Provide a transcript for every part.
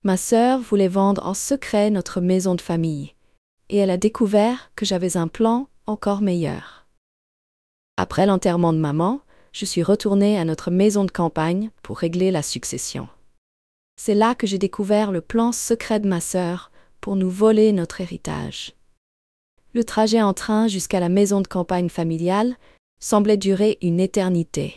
Ma sœur voulait vendre en secret notre maison de famille, et elle a découvert que j'avais un plan encore meilleur. Après l'enterrement de maman, je suis retournée à notre maison de campagne pour régler la succession. C'est là que j'ai découvert le plan secret de ma sœur pour nous voler notre héritage. Le trajet en train jusqu'à la maison de campagne familiale semblait durer une éternité.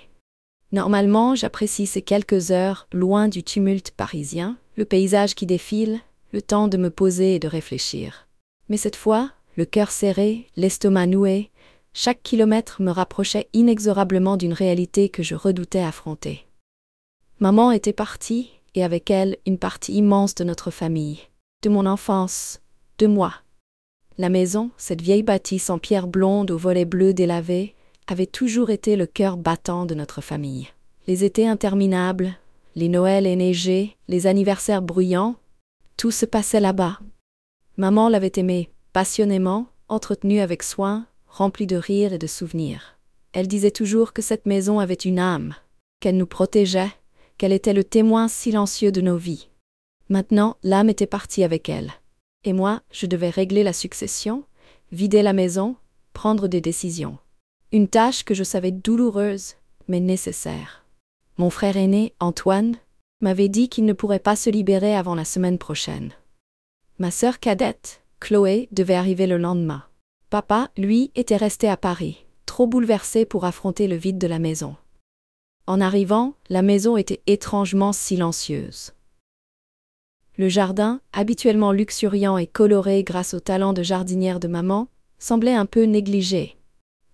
Normalement, j'apprécie ces quelques heures loin du tumulte parisien, le paysage qui défile, le temps de me poser et de réfléchir. Mais cette fois, le cœur serré, l'estomac noué, chaque kilomètre me rapprochait inexorablement d'une réalité que je redoutais affronter. Maman était partie, et avec elle, une partie immense de notre famille, de mon enfance, de moi. La maison, cette vieille bâtisse en pierre blonde aux volets bleus délavés, avait toujours été le cœur battant de notre famille. Les étés interminables, les Noëls enneigés, les anniversaires bruyants, tout se passait là-bas. Maman l'avait aimé, passionnément, entretenu avec soin, rempli de rires et de souvenirs. Elle disait toujours que cette maison avait une âme, qu'elle nous protégeait, qu'elle était le témoin silencieux de nos vies. Maintenant, l'âme était partie avec elle. Et moi, je devais régler la succession, vider la maison, prendre des décisions. Une tâche que je savais douloureuse, mais nécessaire. Mon frère aîné, Antoine, m'avait dit qu'il ne pourrait pas se libérer avant la semaine prochaine. Ma sœur cadette, Chloé, devait arriver le lendemain. Papa, lui, était resté à Paris, trop bouleversé pour affronter le vide de la maison. En arrivant, la maison était étrangement silencieuse. Le jardin, habituellement luxuriant et coloré grâce au talent de jardinière de maman, semblait un peu négligé.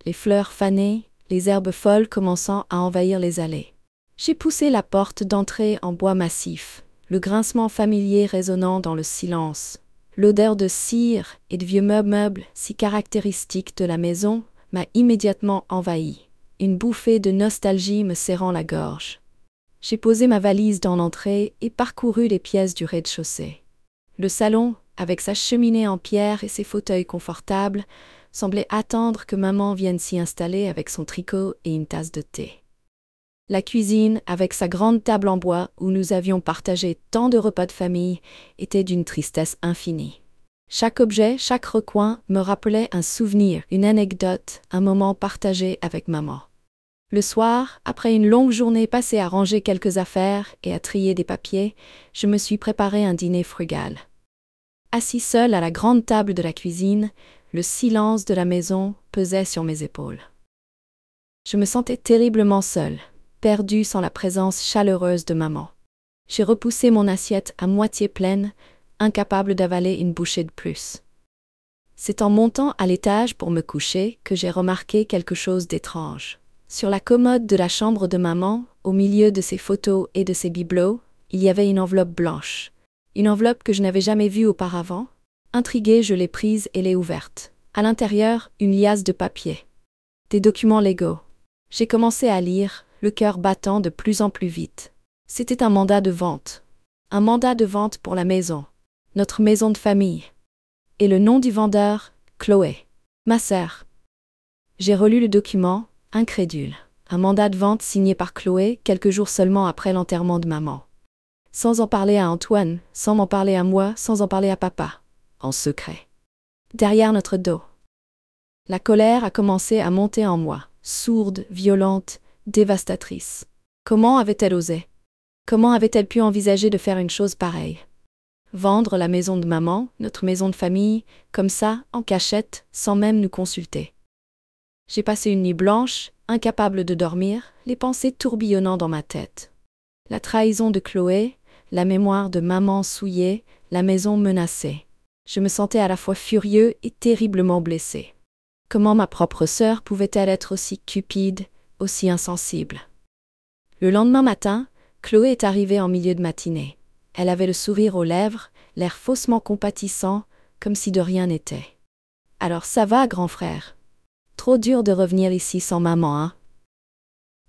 Les fleurs fanées, les herbes folles commençant à envahir les allées. J'ai poussé la porte d'entrée en bois massif, le grincement familier résonnant dans le silence. L'odeur de cire et de vieux meubles si caractéristiques de la maison m'a immédiatement envahi, une bouffée de nostalgie me serrant la gorge. J'ai posé ma valise dans l'entrée et parcouru les pièces du rez-de-chaussée. Le salon, avec sa cheminée en pierre et ses fauteuils confortables, semblait attendre que maman vienne s'y installer avec son tricot et une tasse de thé. La cuisine, avec sa grande table en bois où nous avions partagé tant de repas de famille, était d'une tristesse infinie. Chaque objet, chaque recoin me rappelait un souvenir, une anecdote, un moment partagé avec maman. Le soir, après une longue journée passée à ranger quelques affaires et à trier des papiers, je me suis préparé un dîner frugal. Assis seul à la grande table de la cuisine, le silence de la maison pesait sur mes épaules. Je me sentais terriblement seule, perdue sans la présence chaleureuse de maman. J'ai repoussé mon assiette à moitié pleine, incapable d'avaler une bouchée de plus. C'est en montant à l'étage pour me coucher que j'ai remarqué quelque chose d'étrange. Sur la commode de la chambre de maman, au milieu de ses photos et de ses bibelots, il y avait une enveloppe blanche. Une enveloppe que je n'avais jamais vue auparavant. Intriguée, je l'ai prise et l'ai ouverte. À l'intérieur, une liasse de papier. Des documents légaux. J'ai commencé à lire, le cœur battant de plus en plus vite. C'était un mandat de vente. Un mandat de vente pour la maison. Notre maison de famille. Et le nom du vendeur, Chloé. Ma sœur. J'ai relu le document, incrédule. Un mandat de vente signé par Chloé quelques jours seulement après l'enterrement de maman. Sans en parler à Antoine, sans m'en parler à moi, sans en parler à papa. En secret. Derrière notre dos. La colère a commencé à monter en moi, sourde, violente, dévastatrice. Comment avait-elle osé? Comment avait-elle pu envisager de faire une chose pareille? Vendre la maison de maman, notre maison de famille, comme ça, en cachette, sans même nous consulter. J'ai passé une nuit blanche, incapable de dormir, les pensées tourbillonnant dans ma tête. La trahison de Chloé, la mémoire de maman souillée, la maison menacée. Je me sentais à la fois furieux et terriblement blessé. Comment ma propre sœur pouvait-elle être aussi cupide, aussi insensible? Le lendemain matin, Chloé est arrivée en milieu de matinée. Elle avait le sourire aux lèvres, l'air faussement compatissant, comme si de rien n'était. « Alors ça va, grand frère? Trop dur de revenir ici sans maman, hein ?»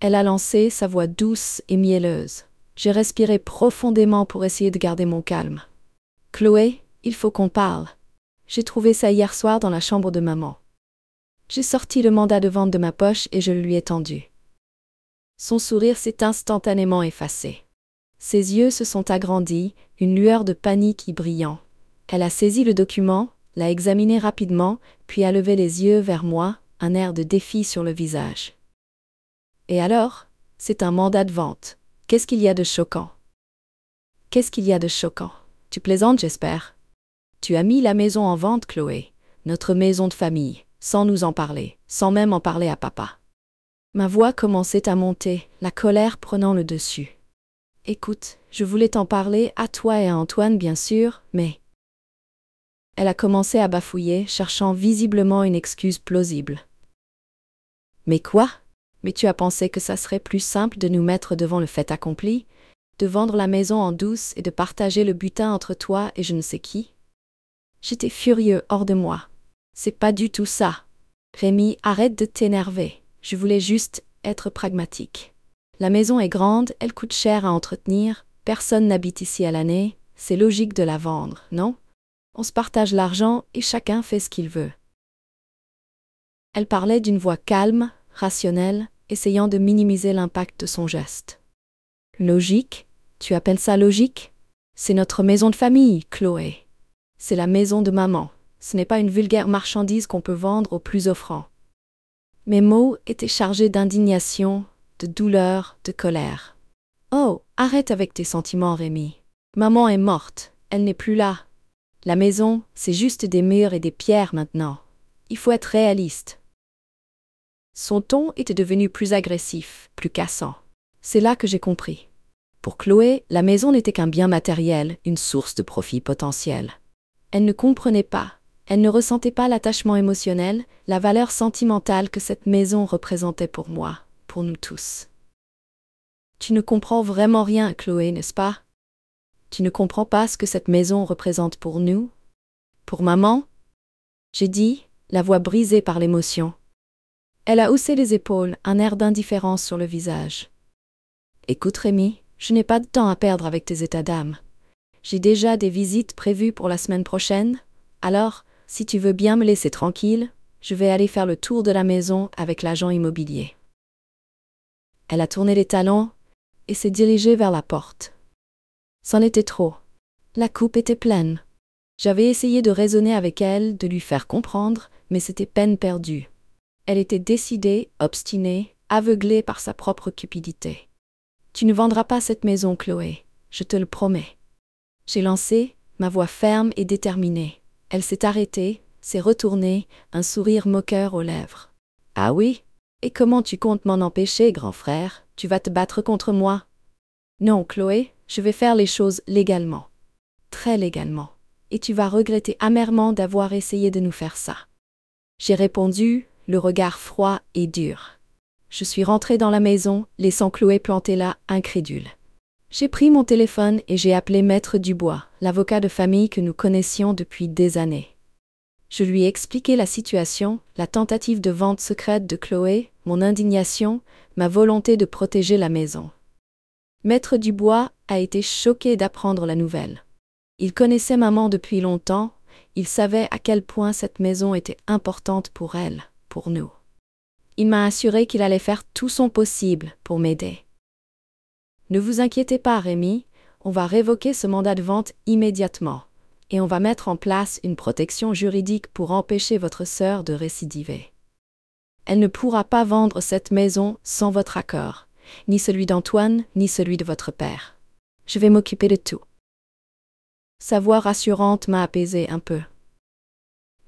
Elle a lancé sa voix douce et mielleuse. J'ai respiré profondément pour essayer de garder mon calme. « Chloé, il faut qu'on parle. J'ai trouvé ça hier soir dans la chambre de maman. » J'ai sorti le mandat de vente de ma poche et je le lui ai tendu. Son sourire s'est instantanément effacé. Ses yeux se sont agrandis, une lueur de panique y brillant. Elle a saisi le document, l'a examiné rapidement, puis a levé les yeux vers moi, un air de défi sur le visage. Et alors, c'est un mandat de vente. Qu'est-ce qu'il y a de choquant? Qu'est-ce qu'il y a de choquant? Tu plaisantes, j'espère. Tu as mis la maison en vente, Chloé, notre maison de famille, sans nous en parler, sans même en parler à papa. Ma voix commençait à monter, la colère prenant le dessus. Écoute, je voulais t'en parler à toi et à Antoine, bien sûr, mais... Elle a commencé à bafouiller, cherchant visiblement une excuse plausible. Mais quoi? Mais tu as pensé que ça serait plus simple de nous mettre devant le fait accompli, de vendre la maison en douce et de partager le butin entre toi et je ne sais qui? J'étais furieux hors de moi. C'est pas du tout ça. Rémi, arrête de t'énerver. Je voulais juste être pragmatique. La maison est grande, elle coûte cher à entretenir, personne n'habite ici à l'année, c'est logique de la vendre, non? On se partage l'argent et chacun fait ce qu'il veut. Elle parlait d'une voix calme, rationnelle, essayant de minimiser l'impact de son geste. Logique? Tu appelles ça logique? C'est notre maison de famille, Chloé. C'est la maison de maman. Ce n'est pas une vulgaire marchandise qu'on peut vendre au plus offrant. Mes mots étaient chargés d'indignation, de douleur, de colère. Oh, arrête avec tes sentiments, Rémi. Maman est morte, elle n'est plus là. La maison, c'est juste des murs et des pierres maintenant. Il faut être réaliste. Son ton était devenu plus agressif, plus cassant. C'est là que j'ai compris. Pour Chloé, la maison n'était qu'un bien matériel, une source de profit potentiel. Elle ne comprenait pas, elle ne ressentait pas l'attachement émotionnel, la valeur sentimentale que cette maison représentait pour moi, pour nous tous. Tu ne comprends vraiment rien, Chloé, n'est-ce pas? Tu ne comprends pas ce que cette maison représente pour nous? Pour maman? J'ai dit, la voix brisée par l'émotion. Elle a haussé les épaules, un air d'indifférence sur le visage. Écoute, Rémi, je n'ai pas de temps à perdre avec tes états d'âme. J'ai déjà des visites prévues pour la semaine prochaine, alors, si tu veux bien me laisser tranquille, je vais aller faire le tour de la maison avec l'agent immobilier. Elle a tourné les talons et s'est dirigée vers la porte. C'en était trop. La coupe était pleine. J'avais essayé de raisonner avec elle, de lui faire comprendre, mais c'était peine perdue. Elle était décidée, obstinée, aveuglée par sa propre cupidité. Tu ne vendras pas cette maison, Chloé, je te le promets. J'ai lancé, ma voix ferme et déterminée. Elle s'est arrêtée, s'est retournée, un sourire moqueur aux lèvres. Ah oui? Et comment tu comptes m'en empêcher, grand frère? Tu vas te battre contre moi? Non, Chloé, je vais faire les choses légalement. Très légalement. Et tu vas regretter amèrement d'avoir essayé de nous faire ça. J'ai répondu, le regard froid et dur. Je suis rentrée dans la maison, laissant Chloé plantée là, incrédule. J'ai pris mon téléphone et j'ai appelé Maître Dubois, l'avocat de famille que nous connaissions depuis des années. Je lui ai expliqué la situation, la tentative de vente secrète de Chloé, mon indignation, ma volonté de protéger la maison. Maître Dubois a été choqué d'apprendre la nouvelle. Il connaissait maman depuis longtemps, il savait à quel point cette maison était importante pour elle, pour nous. Il m'a assuré qu'il allait faire tout son possible pour m'aider. Ne vous inquiétez pas, Rémi, on va révoquer ce mandat de vente immédiatement, et on va mettre en place une protection juridique pour empêcher votre sœur de récidiver. Elle ne pourra pas vendre cette maison sans votre accord, ni celui d'Antoine, ni celui de votre père. Je vais m'occuper de tout. Sa voix rassurante m'a apaisée un peu.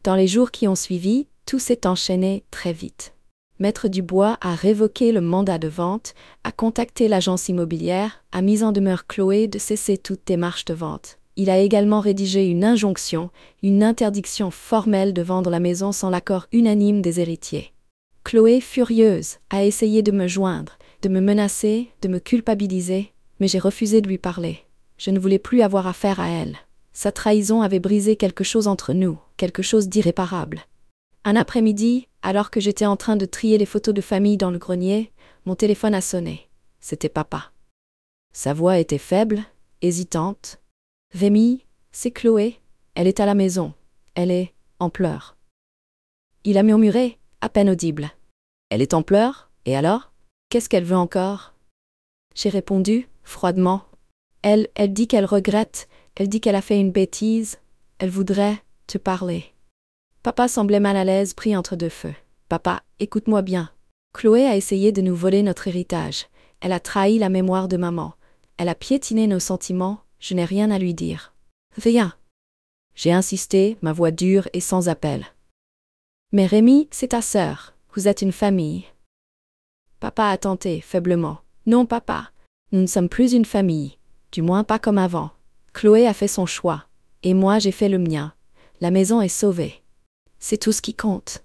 Dans les jours qui ont suivi, tout s'est enchaîné très vite. Maître Dubois a révoqué le mandat de vente, a contacté l'agence immobilière, a mis en demeure Chloé de cesser toute démarche de vente. Il a également rédigé une injonction, une interdiction formelle de vendre la maison sans l'accord unanime des héritiers. Chloé, furieuse, a essayé de me joindre, de me menacer, de me culpabiliser, mais j'ai refusé de lui parler. Je ne voulais plus avoir affaire à elle. Sa trahison avait brisé quelque chose entre nous, quelque chose d'irréparable. Un après-midi, alors que j'étais en train de trier les photos de famille dans le grenier, mon téléphone a sonné. C'était papa. Sa voix était faible, hésitante. « Rémi, c'est Chloé. Elle est à la maison. Elle est en pleurs. » Il a murmuré, à peine audible. « Elle est en pleurs? Et alors? Qu'est-ce qu'elle veut encore ?» J'ai répondu, froidement. Elle dit qu'elle regrette, elle dit qu'elle a fait une bêtise, elle voudrait te parler. Papa semblait mal à l'aise, pris entre deux feux. Papa, écoute-moi bien. Chloé a essayé de nous voler notre héritage. Elle a trahi la mémoire de maman. Elle a piétiné nos sentiments, je n'ai rien à lui dire. Rien. J'ai insisté, ma voix dure et sans appel. Mais Rémi, c'est ta sœur, vous êtes une famille. Papa a tenté, faiblement. Non, papa, nous ne sommes plus une famille, du moins pas comme avant. Chloé a fait son choix, et moi j'ai fait le mien. La maison est sauvée. C'est tout ce qui compte.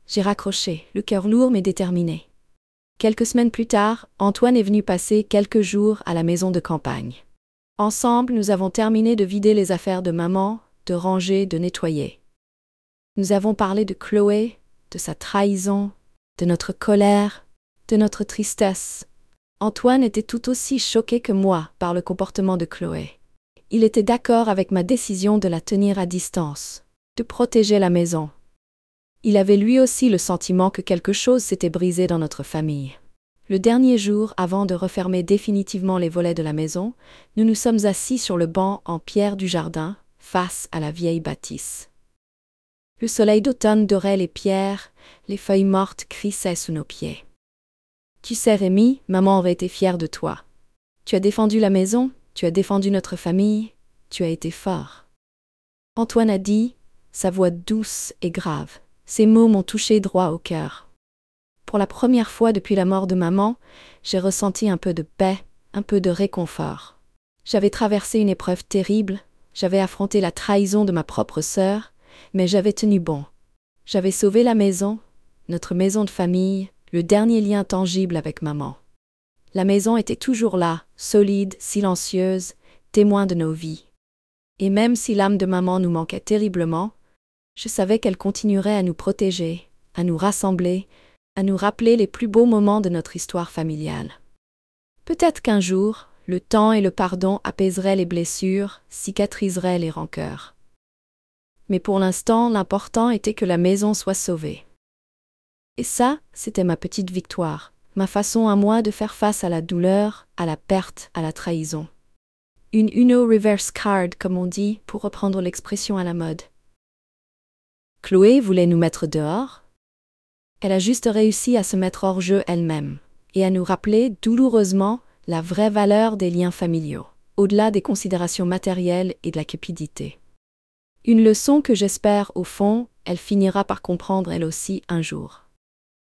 J'ai raccroché, le cœur lourd mais déterminé. Quelques semaines plus tard, Antoine est venu passer quelques jours à la maison de campagne. Ensemble, nous avons terminé de vider les affaires de maman, de ranger, de nettoyer. Nous avons parlé de Chloé, de sa trahison, de notre colère, de notre tristesse. Antoine était tout aussi choqué que moi par le comportement de Chloé. Il était d'accord avec ma décision de la tenir à distance, de protéger la maison. Il avait lui aussi le sentiment que quelque chose s'était brisé dans notre famille. Le dernier jour, avant de refermer définitivement les volets de la maison, nous nous sommes assis sur le banc en pierre du jardin, face à la vieille bâtisse. Le soleil d'automne dorait les pierres, les feuilles mortes crissaient sous nos pieds. Tu sais, Rémi, maman aurait été fière de toi. Tu as défendu la maison, tu as défendu notre famille, tu as été fort. Antoine a dit, sa voix douce et grave. Ces mots m'ont touché droit au cœur. Pour la première fois depuis la mort de maman, j'ai ressenti un peu de paix, un peu de réconfort. J'avais traversé une épreuve terrible, j'avais affronté la trahison de ma propre sœur, mais j'avais tenu bon. J'avais sauvé la maison, notre maison de famille, le dernier lien tangible avec maman. La maison était toujours là, solide, silencieuse, témoin de nos vies. Et même si l'âme de maman nous manquait terriblement, je savais qu'elle continuerait à nous protéger, à nous rassembler, à nous rappeler les plus beaux moments de notre histoire familiale. Peut-être qu'un jour, le temps et le pardon apaiseraient les blessures, cicatriseraient les rancœurs. Mais pour l'instant, l'important était que la maison soit sauvée. Et ça, c'était ma petite victoire, ma façon à moi de faire face à la douleur, à la perte, à la trahison. Une Uno reverse card, comme on dit, pour reprendre l'expression à la mode. Chloé voulait nous mettre dehors. Elle a juste réussi à se mettre hors jeu elle-même, et à nous rappeler douloureusement la vraie valeur des liens familiaux, au-delà des considérations matérielles et de la cupidité. Une leçon que j'espère, au fond, elle finira par comprendre elle aussi un jour.